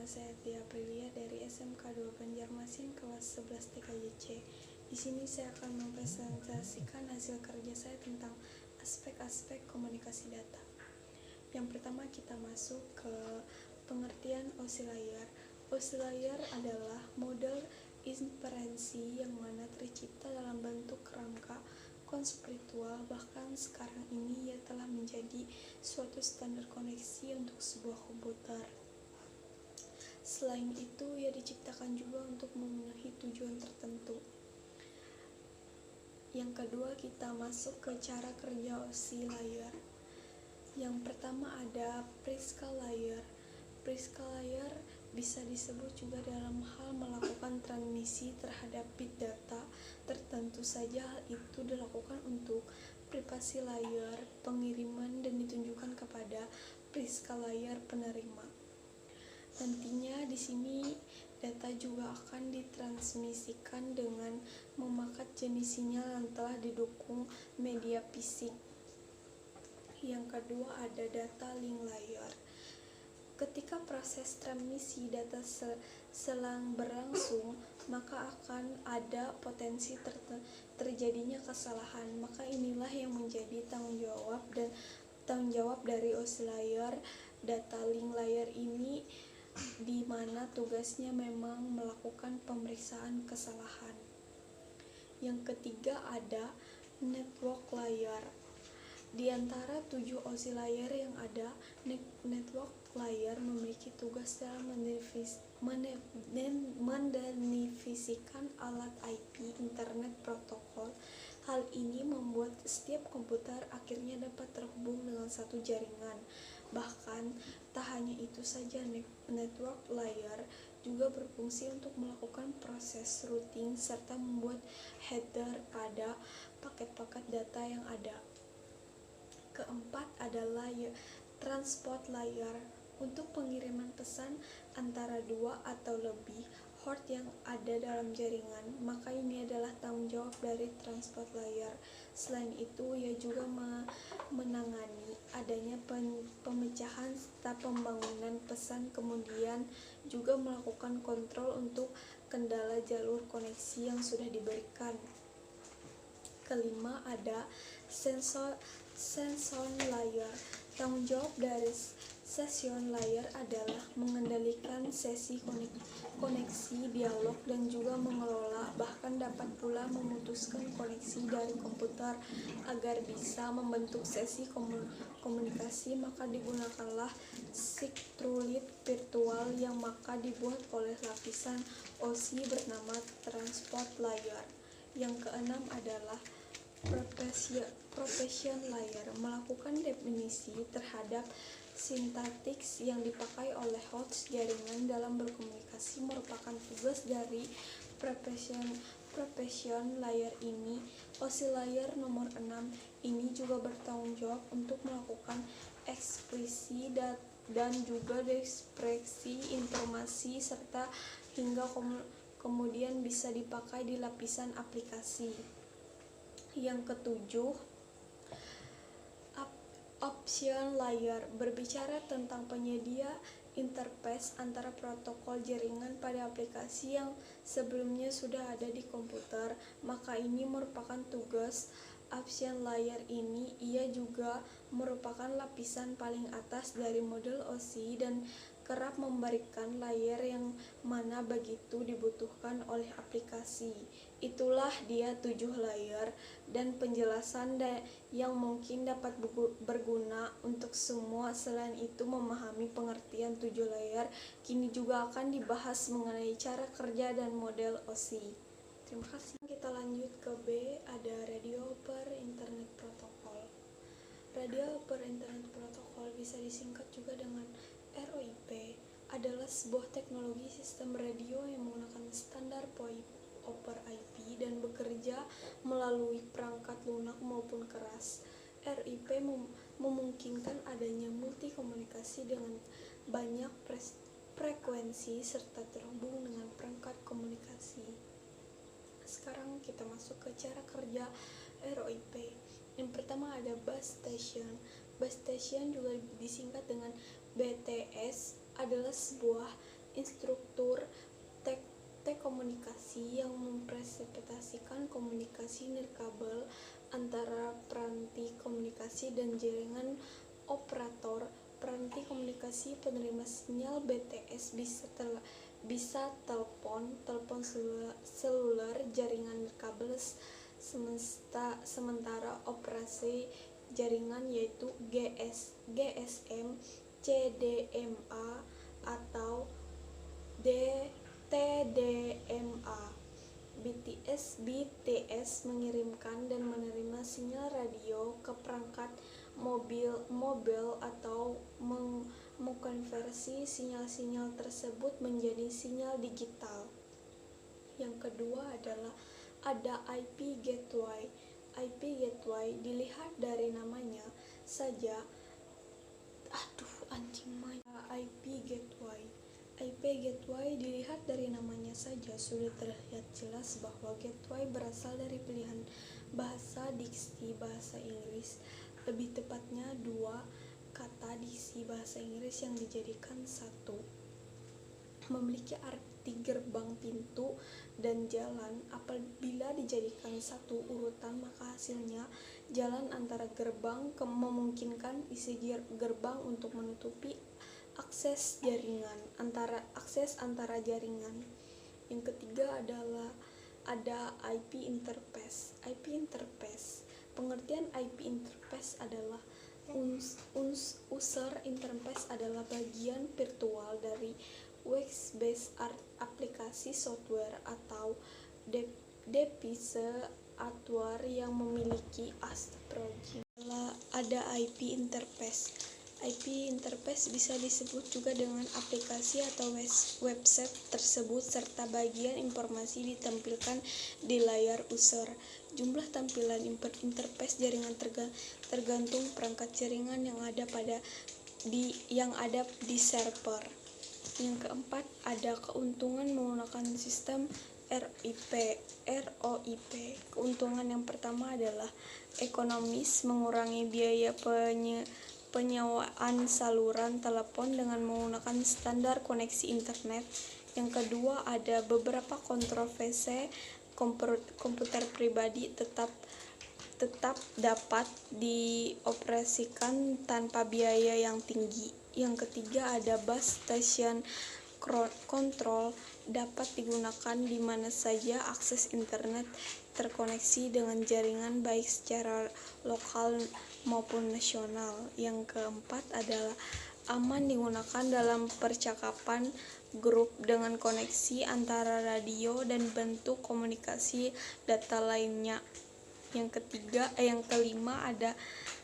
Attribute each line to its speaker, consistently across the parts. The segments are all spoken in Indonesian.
Speaker 1: nama saya Tia Aprilia dari SMK 2 Banjarmasin kelas 11 TKJC. Di sini saya akan mempresentasikan hasil kerja saya tentang aspek-aspek komunikasi data. Yang pertama kita masuk ke pengertian OSI layer. OSI layer adalah model inferensi yang mana tercipta dalam bentuk kerangka konseptual, bahkan sekarang ini ia telah menjadi suatu standar koneksi untuk sebuah komputer. Selain itu, ia diciptakan juga untuk memenuhi tujuan tertentu. Yang kedua, kita masuk ke cara kerja OSI layer. Yang pertama ada Prisca layer. Prisca layer bisa disebut juga dalam hal melakukan transmisi terhadap bit data tertentu saja. Hal itu dilakukan untuk privasi layer pengiriman dan ditunjukkan kepada Prisca layer penerima. Nantinya di sini data juga akan ditransmisikan dengan memakai jenis sinyal yang telah didukung media fisik. Yang kedua ada data link layer. Ketika proses transmisi data selang berlangsung, maka akan ada potensi terjadinya kesalahan. Maka inilah yang menjadi tanggung jawab dari OSI layer. Data link layer ini di mana tugasnya memang melakukan pemeriksaan kesalahan. Yang ketiga ada network layer. Di antara 7 OSI layer yang ada, network layer memiliki tugas dalam mendefinisikan alat IP Internet Protocol. Hal ini membuat setiap komputer akhirnya dapat terhubung dengan satu jaringan. Bahkan tak hanya itu saja, network layer juga berfungsi untuk melakukan proses routing serta membuat header pada paket-paket data yang ada. Keempat adalah transport layer. Untuk pengiriman pesan antara dua atau lebih host yang ada dalam jaringan, maka ini adalah tanggung jawab dari transport layer. Selain itu, ia juga menangani adanya pemecahan serta pembangunan pesan, kemudian juga melakukan kontrol untuk kendala jalur koneksi yang sudah diberikan. Kelima ada session layer. Tanggung jawab dari session layer adalah mengendalikan sesi koneksi, dialog, dan juga mengelola, bahkan dapat pula memutuskan koneksi dari komputer agar bisa membentuk sesi komunikasi. Maka digunakanlah Security virtual yang maka dibuat oleh lapisan OSI bernama transport layer. Yang keenam adalah profession layer. Melakukan definisi terhadap sintaksis yang dipakai oleh host jaringan dalam berkomunikasi merupakan tugas dari profession layer ini. OSI layer nomor 6 ini juga bertanggung jawab untuk melakukan ekspresi dan juga dekskripsi informasi serta hingga kemudian bisa dipakai di lapisan aplikasi. Yang ketujuh, option layer berbicara tentang penyedia interface antara protokol jaringan pada aplikasi yang sebelumnya sudah ada di komputer. Maka ini merupakan tugas option layer ini. Ia juga merupakan lapisan paling atas dari model OSI dan kerap memberikan layer yang mana begitu dibutuhkan oleh aplikasi. Itulah dia 7 layer dan penjelasan yang mungkin dapat berguna untuk semua. Selain itu, memahami pengertian 7 layer kini juga akan dibahas mengenai cara kerja dan model OSI. Terima kasih. Kita lanjut ke B, ada Radio over Internet Protocol. Radio over Internet Protocol bisa disingkat juga dengan ROIP, adalah sebuah teknologi sistem radio yang menggunakan standar VoIP over IP dan bekerja melalui perangkat lunak maupun keras. RIP memungkinkan adanya multi komunikasi dengan banyak frekuensi serta terhubung dengan perangkat komunikasi. Sekarang kita masuk ke cara kerja ROIP. Yang pertama ada base station. Base station juga disingkat dengan BTS, adalah sebuah instruktur T-komunikasi yang mempresentasikan komunikasi nirkabel antara peranti komunikasi dan jaringan operator. Peranti komunikasi penerima sinyal BTS bisa telepon seluler, jaringan nirkabel, sementara operasi jaringan yaitu GSM, CDMA, atau TDMA. BTS mengirimkan dan menerima sinyal radio ke perangkat mobil atau mengkonversi sinyal-sinyal tersebut menjadi sinyal digital. Yang kedua adalah ada IP gateway. IP gateway dilihat dari namanya saja. IP gateway dilihat dari namanya saja sudah terlihat jelas bahwa gateway berasal dari pilihan bahasa diksi bahasa Inggris, lebih tepatnya dua kata diksi bahasa Inggris yang dijadikan satu. Memiliki arti gerbang, pintu, dan jalan. Apabila dijadikan satu urutan, maka hasilnya jalan antara gerbang memungkinkan isi gerbang untuk menutupi akses antara jaringan. Yang ketiga adalah ada IP interface. Pengertian IP interface adalah user interface adalah bagian virtual dari web-based aplikasi software atau device hardware yang memiliki Ada IP interface. IP interface bisa disebut juga dengan aplikasi atau website tersebut serta bagian informasi ditampilkan di layar user. Jumlah tampilan interface jaringan tergantung perangkat jaringan yang ada di server. Yang keempat, ada keuntungan menggunakan sistem ROIP. Keuntungan yang pertama adalah ekonomis, mengurangi biaya penyewaan saluran telepon dengan menggunakan standar koneksi internet. Yang kedua, ada beberapa kontroversi. Komputer pribadi tetap dapat dioperasikan tanpa biaya yang tinggi. Yang ketiga, ada base station control, dapat digunakan di mana saja akses internet terkoneksi dengan jaringan baik secara lokal maupun nasional. Yang keempat adalah aman digunakan dalam percakapan grup dengan koneksi antara radio dan bentuk komunikasi data lainnya. Yang kelima ada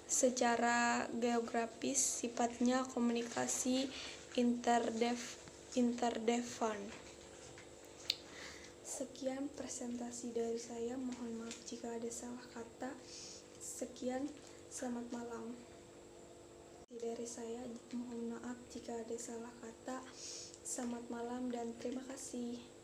Speaker 1: secara geografis, sifatnya komunikasi interdevice. Sekian presentasi dari saya, mohon maaf jika ada salah kata. Sekian, selamat malam. Dari saya, mohon maaf jika ada salah kata. Selamat malam dan terima kasih.